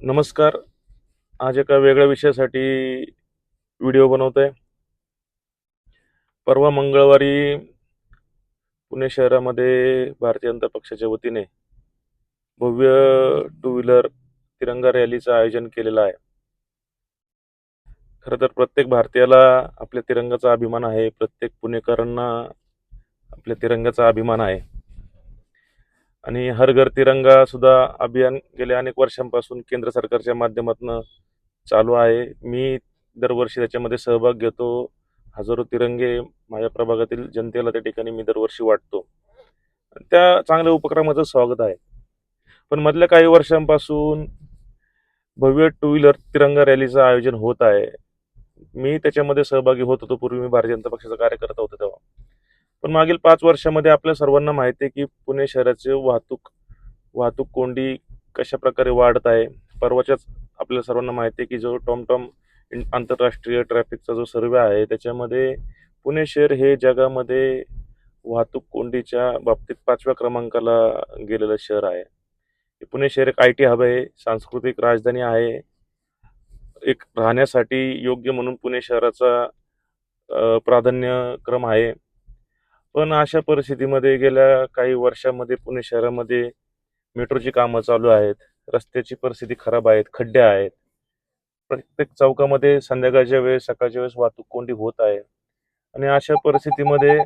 नमस्कार. आज एका वेगळ्या विषयासाठी व्हिडिओ बनवतोय. परवा मंगळवारी पुणे शहरामध्ये भारतीय जनता पक्षाच्या वतीने भव्य टू व्हीलर तिरंगा रॅलीचं आयोजन केलेलं आहे. खरं तर प्रत्येक भारतीयाला आपल्या तिरंगाचा अभिमान आहे. प्रत्येक पुणेकरांना आपल्या तिरंगाचा अभिमान आहे. आणि हर घर तिरंगा सुद्धा अभियान गेल्या अनेक वर्षांपासून केंद्र सरकारच्या माध्यमातून चालू आहे. मी दरवर्षी त्याच्यामध्ये सहभाग घेतो. हजारो तिरंगे माझ्या प्रभागातील जनतेला त्या ठिकाणी मी दरवर्षी वाटतो. त्या चांगल्या उपक्रमाचं स्वागत आहे. पण मधल्या काही वर्षांपासून भव्य टू व्हीलर तिरंगा रॅलीचं आयोजन होत आहे. मी त्याच्यामध्ये सहभागी होत होतो. पूर्वी मी भारतीय जनता पक्षाचा कार्यकर्ता होतो तेव्हा. पण मागील 5 वर्षामध्ये आपल्या सर्वांना माहिती आहे की पुणे शहराचे वाहतूक कोंडी कशा प्रकारे वाढत आहे. परवाच्याच आपल्या सर्वांना माहिती आहे की जो टॉमटॉम आंतरराष्ट्रीय ट्रॅफिकचा जो सर्वे आहे त्याच्यामध्ये पुणे शहर हे जगामध्ये वाहतूक कोंडीच्या बाबतीत 5व्या क्रमांकाला गेलेलं शहर आहे. पुणे शहर एक IT हब आहे, सांस्कृतिक राजधानी आहे. एक राहण्यासाठी योग्य म्हणून पुणे शहराचा प्राधान्यक्रम आहे. पण अशा परिस्थितीमध्ये गेल्या काही वर्षामध्ये पुणे शहरामध्ये मेट्रोची कामं चालू आहेत. रस्त्याची परिस्थिती खराब आहेत, खड्डे आहेत. प्रत्येक चौकामध्ये संध्याकाळच्या वेळेस सकाळच्या वेळेस वाहतूक कोंडी होत आहे. आणि अशा परिस्थितीमध्ये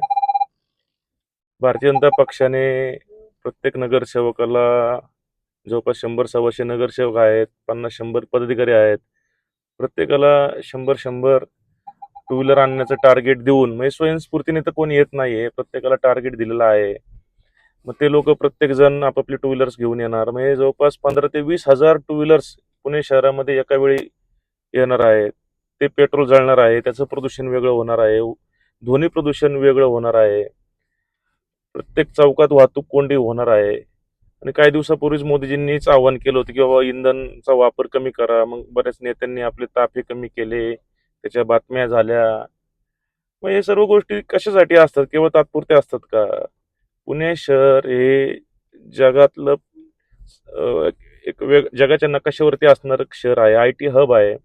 भारतीय जनता पक्षाने प्रत्येक नगरसेवकाला जवळपास 100-125 नगरसेवक आहेत, 50-100 पदाधिकारी आहेत. प्रत्येकाला 100-100 टू व्हीलर आणण्याचं टार्गेट देऊन, म्हणजे स्वयंस्फूर्तीने तर कोणी येत नाहीये, प्रत्येकाला टार्गेट दिलेलं आहे. मग ते लोक प्रत्येक जण आपापली टू व्हीलर्स घेऊन येणार. म्हणजे जवळपास 15,000 ते 20,000 टू व्हीलर्स पुणे शहरामध्ये एका वेळी येणार आहेत. ते पेट्रोल जळणार आहे, त्याचं प्रदूषण वेगळं होणार आहे, ध्वनी प्रदूषण वेगळं होणार आहे, प्रत्येक चौकात वाहतूक कोंडी होणार आहे. आणि काही दिवसापूर्वीच मोदीजींनीच आवाहन केलं होतं की बाबा इंधनचा वापर कमी करा. मग बऱ्याच नेत्यांनी आपले ताफे कमी केले, त्याच्या बातम्या झाल्या. मग हे सर्व गोष्टी कशासाठी असतात? केवळ तात्पुरत्या असतात का? पुणे शहर हे जगातलं जगाच्या नकाशावरती असणारं शहर आहे. IT हब आहे.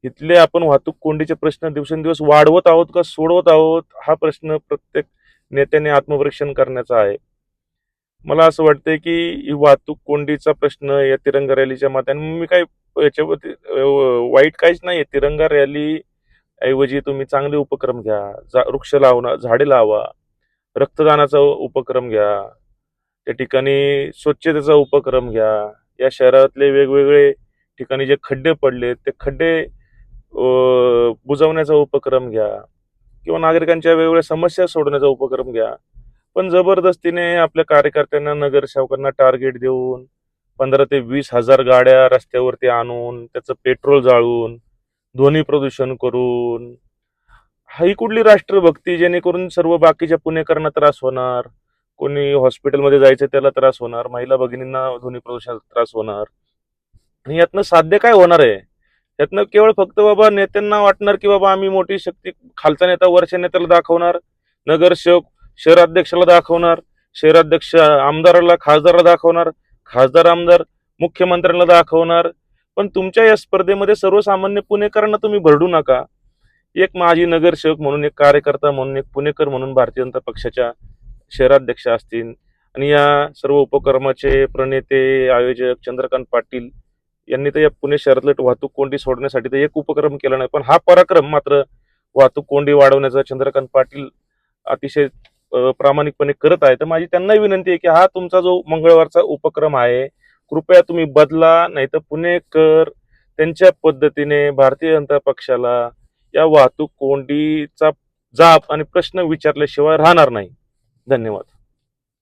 इथले आपण वाहतूक कोंडीचे प्रश्न दिवसेंदिवस वाढवत आहोत का सोडवत आहोत, हा प्रश्न प्रत्येक नेत्याने आत्मपरीक्षण करण्याचा आहे. मला असं वाटतंय की ही वाहतूक कोंडीचा प्रश्न या तिरंगा रॅलीच्या माध्यमातून मी काही याच्यावरती वाईट काहीच नाहीये. तिरंगा रॅली ऐवजी तुम्ही चांगले उपक्रम घ्या. वृक्ष लावणं, झाडे लावा, रक्तदानाचा उपक्रम घ्या, त्या ठिकाणी स्वच्छतेचा उपक्रम घ्या. या शहरातले वेगवेगळे ठिकाणी जे खड्डे पडले ते खड्डे बुजवण्याचा उपक्रम घ्या किंवा नागरिकांच्या वेगवेगळ्या समस्या सोडवण्याचा उपक्रम घ्या. पण जबरदस्तीने आपल्या कार्यकर्त्यांना, नगरसेवकांना टार्गेट देऊन 15,000 ते 20,000 गाड्या रस्त्यावरती आणून त्याचं पेट्रोल जाळून ध्वनी प्रदूषण करून, ही कुठली राष्ट्रभक्ती? जेणेकरून सर्व बाकीच्या पुणेकरांना त्रास होणार, कोणी हॉस्पिटलमध्ये जायचं त्याला त्रास होणार, महिला भगिनींना ध्वनी प्रदूषणाचा त्रास होणार. आणि यातनं साध्य काय होणार आहे? यातनं केवळ फक्त बाबा नेत्यांना वाटणार की बाबा आम्ही मोठी शक्ती, खालचा नेता वरच्या नेत्याला दाखवणार, नगरसेवक शहराध्यक्षाला दाखवणार, शहराध्यक्ष आमदाराला, खासदाराला दाखवणार, खासदार आमदार मुख्यमंत्र्यांना दाखवणार. पण तुमच्या या स्पर्धेमध्ये सर्वसामान्य पुणेकरांना तुम्ही भरडू नका. एक माजी नगरसेवक म्हणून, एक कार्यकर्ता म्हणून, एक पुणेकर म्हणून भारतीय जनता पक्षाच्या शहराध्यक्ष असतील आणि या सर्व उपक्रमाचे प्रणेते, आयोजक चंद्रकांत पाटील यांनी तर या पुणे शहरातलं वाहतूक कोंडी सोडण्यासाठी तर एक उपक्रम केला नाही. पण हा पराक्रम मात्र वाहतूक कोंडी वाढवण्याचा चंद्रकांत पाटील अतिशय प्रामाणिकपणे करत आहे. तर माझी त्यांनाही विनंती आहे की हा तुमचा जो मंगळवारचा उपक्रम आहे, कृपया तुम्ही बदला. नाही तर पुणेकर त्यांच्या पद्धतीने भारतीय जनता पक्षाला या वाहतूक कोंडीचा जाब आणि प्रश्न विचारल्याशिवाय राहणार नाही. धन्यवाद.